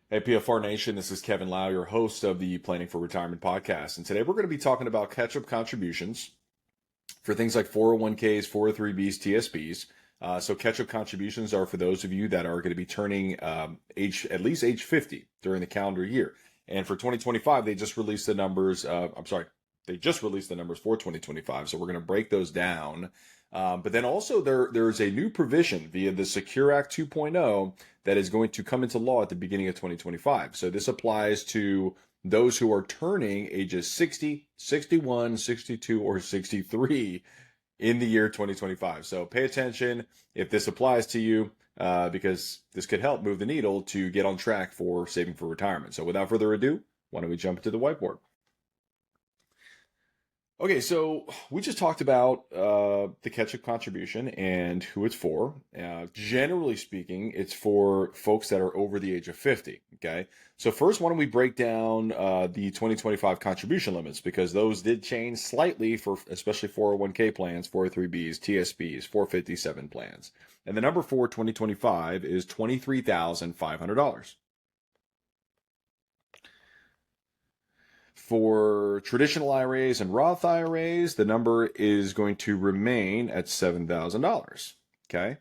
Hey, PFR Nation, this is Kevin Lau, your host of the Planning for Retirement podcast. And today we're going to be talking about catch up contributions for things like 401ks, 403bs, TSPs. So catch up contributions are for those of you that are going to be turning at least age 50 during the calendar year. And for 2025, they just released the numbers. They just released the numbers for 2025. So we're going to break those down. But then also there's a new provision via the Secure Act 2.0 that is going to come into law at the beginning of 2025. So this applies to those who are turning ages 60, 61, 62, or 63 in the year 2025. So pay attention if this applies to you, because this could help move the needle to get on track for saving for retirement. So without further ado, why don't we jump into the whiteboard? Okay, so we just talked about the catch-up contribution and who it's for. Generally speaking, it's for folks that are over the age of 50, okay? So first, why don't we break down the 2025 contribution limits, because those did change slightly for especially 401k plans, 403bs, TSPs, 457 plans. And the number for 2025 is $23,500. For traditional IRAs and Roth IRAs, the number is going to remain at $7,000. Okay.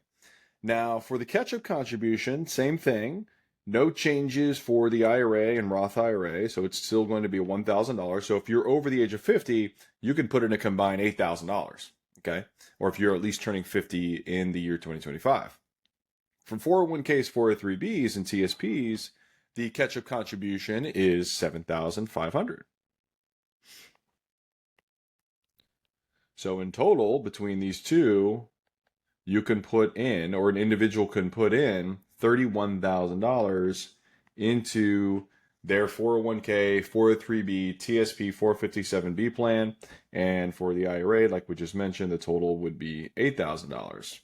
Now, for the catch-up contribution, same thing. No changes for the IRA and Roth IRA, so it's still going to be $1,000. So if you're over the age of 50, you can put in a combined $8,000. Okay. Or if you're at least turning 50 in the year 2025. From 401ks, 403bs, and TSPs, the catch-up contribution is $7,500. So in total, between these two, you can put in, or an individual can put in $31,000 into their 401k, 403b, TSP, 457b plan. And for the IRA, like we just mentioned, the total would be $8,000.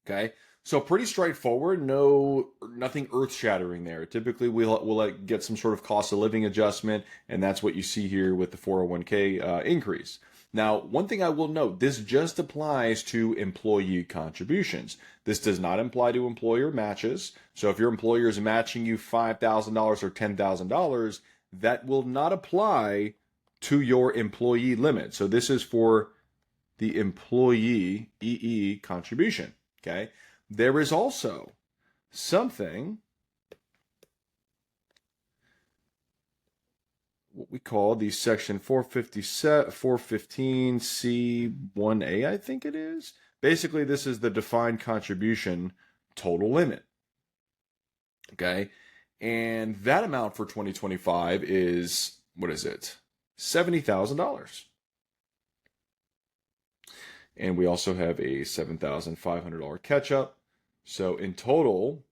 Okay. So pretty straightforward, nothing earth-shattering there. Typically, we'll get some sort of cost of living adjustment, and that's what you see here with the 401k increase. Now, one thing I will note, this just applies to employee contributions. This does not apply to employer matches. So if your employer is matching you $5,000 or $10,000, that will not apply to your employee limit. So this is for the employee EE contribution, okay? There is also something what we call the section 415C1A, I think it is. Basically, this is the defined contribution total limit. Okay. And that amount for 2025 is, what is it? $70,000. And we also have a $7,500 catch up. So in total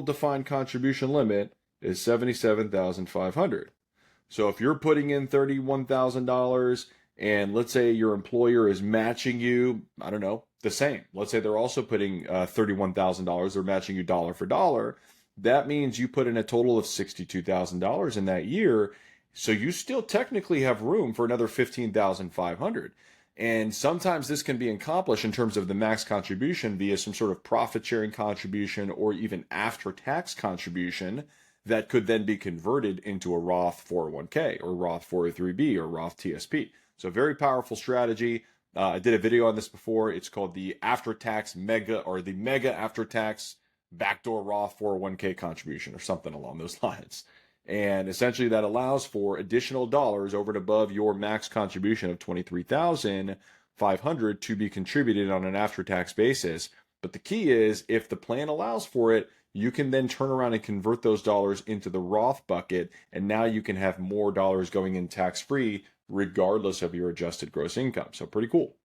defined contribution limit is $77,500. So if you're putting in $31,000 and let's say your employer is matching you, I don't know, the same. Let's say they're also putting $31,000, they're matching you dollar for dollar. That means you put in a total of $62,000 in that year. So you still technically have room for another $15,500. And sometimes this can be accomplished in terms of the max contribution via some sort of profit sharing contribution or even after tax contribution that could then be converted into a Roth 401k or Roth 403b or Roth TSP. So very powerful strategy. I did a video on this before. It's called the after tax mega or the mega after tax backdoor Roth 401k contribution or something along those lines. And essentially that allows for additional dollars over and above your max contribution of $23,500 to be contributed on an after-tax basis. But the key is if the plan allows for it, you can then turn around and convert those dollars into the Roth bucket. And now you can have more dollars going in tax-free regardless of your adjusted gross income. So pretty cool.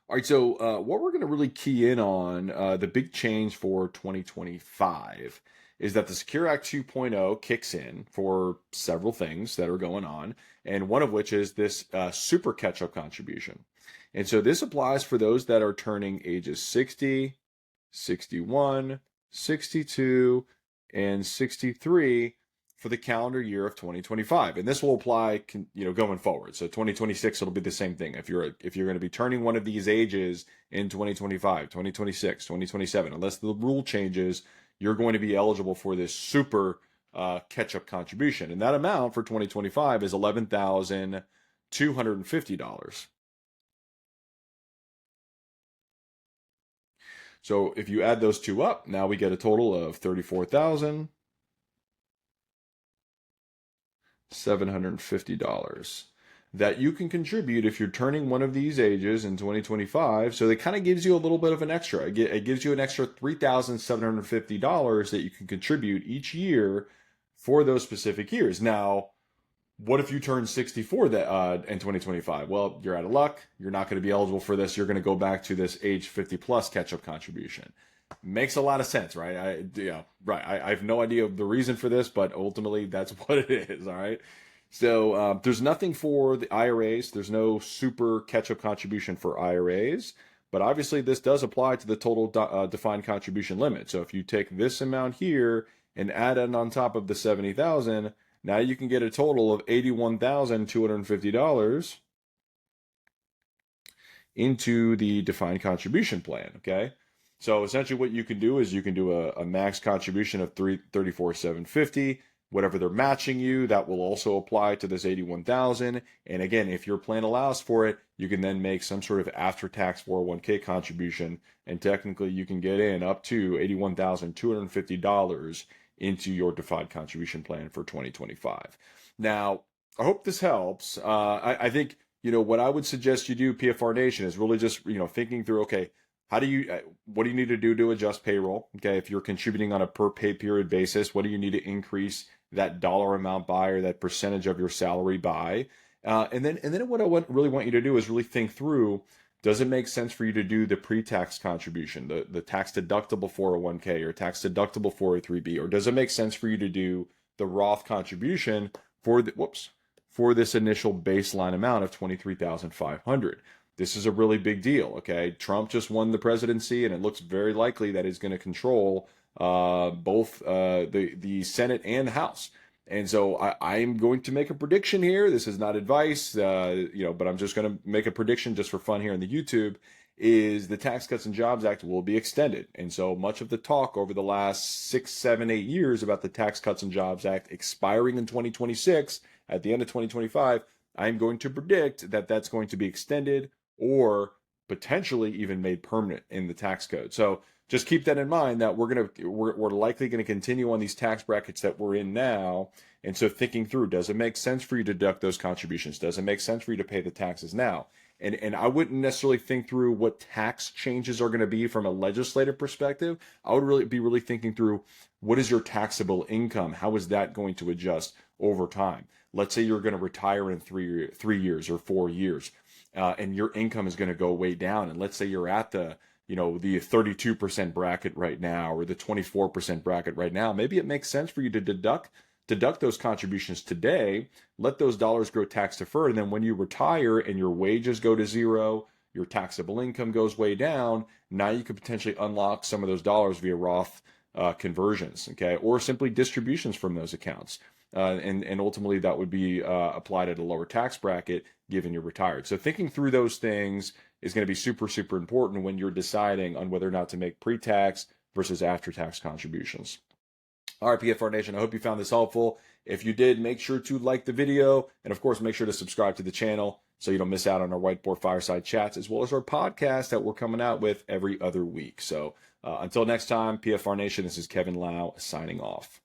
All right, so what we're going to really key in on, the big change for 2025 is that the Secure Act 2.0 kicks in for several things that are going on, and one of which is this super catch-up contribution. And so this applies for those that are turning ages 60, 61, 62, and 63 for the calendar year of 2025. And this will apply, going forward. So 2026, it'll be the same thing. If you're going to be turning one of these ages in 2025, 2026, 2027, unless the rule changes, you're going to be eligible for this super catch-up contribution. And that amount for 2025 is $11,250. So if you add those two up, now we get a total of $34,750 that you can contribute if you're turning one of these ages in 2025. So that kind of gives you a little bit of an extra. It gives you an extra $3,750 that you can contribute each year for those specific years. Now, what if you turn 64 in 2025? Well, you're out of luck. You're not going to be eligible for this. You're going to go back to this age 50 plus catch-up contribution. Makes a lot of sense, right? I have no idea the reason for this, but ultimately that's what it is, all right? So there's nothing for the IRAs. There's no super catch-up contribution for IRAs, but obviously this does apply to the total defined contribution limit. So if you take this amount here and add it on top of the 70,000, now you can get a total of $81,250 into the defined contribution plan, okay? So essentially what you can do is you can do a max contribution of $34,750. Whatever they're matching you, that will also apply to this 81,000. And again, if your plan allows for it, you can then make some sort of after-tax 401k contribution, and technically you can get in up to $81,250 into your defined contribution plan for 2025. Now, I hope this helps. I think, what I would suggest you do, PFR Nation, is really just, thinking through, okay, what do you need to do to adjust payroll? Okay, if you're contributing on a per pay period basis, what do you need to increase that dollar amount by, or that percentage of your salary by? And then what I really want you to do is really think through, does it make sense for you to do the pre-tax contribution, the tax deductible 401k or tax deductible 403b, or does it make sense for you to do the Roth contribution for this initial baseline amount of $23,500? This is a really big deal, okay? Trump just won the presidency, and it looks very likely that he's going to control both the Senate and the House. And so I'm going to make a prediction here. This is not advice, but I'm just going to make a prediction just for fun here on the YouTube, is the Tax Cuts and Jobs Act will be extended. And so much of the talk over the last 6, 7, 8 years about the Tax Cuts and Jobs Act expiring in 2026, at the end of 2025, I'm going to predict that that's going to be extended or potentially even made permanent in the tax code. So just keep that in mind, that we're likely going to continue on these tax brackets that we're in now. And so thinking through, does it make sense for you to deduct those contributions? Does it make sense for you to pay the taxes now? And I wouldn't necessarily think through what tax changes are going to be from a legislative perspective. I would be really thinking through, what is your taxable income? How is that going to adjust over time? Let's say you're going to retire in 3 years or 4 years, and your income is going to go way down. And let's say you're at the 32% bracket right now, or the 24% bracket right now. Maybe it makes sense for you to deduct those contributions today, let those dollars grow tax deferred, and then when you retire and your wages go to zero, your taxable income goes way down, now you could potentially unlock some of those dollars via Roth conversions, okay, or simply distributions from those accounts. And ultimately that would be applied at a lower tax bracket given you're retired. So thinking through those things is going to be super, super important when you're deciding on whether or not to make pre-tax versus after-tax contributions. All right, PFR Nation, I hope you found this helpful. If you did, make sure to like the video, and of course, make sure to subscribe to the channel so you don't miss out on our Whiteboard Fireside Chats, as well as our podcast that we're coming out with every other week. So until next time, PFR Nation, this is Kevin Lau signing off.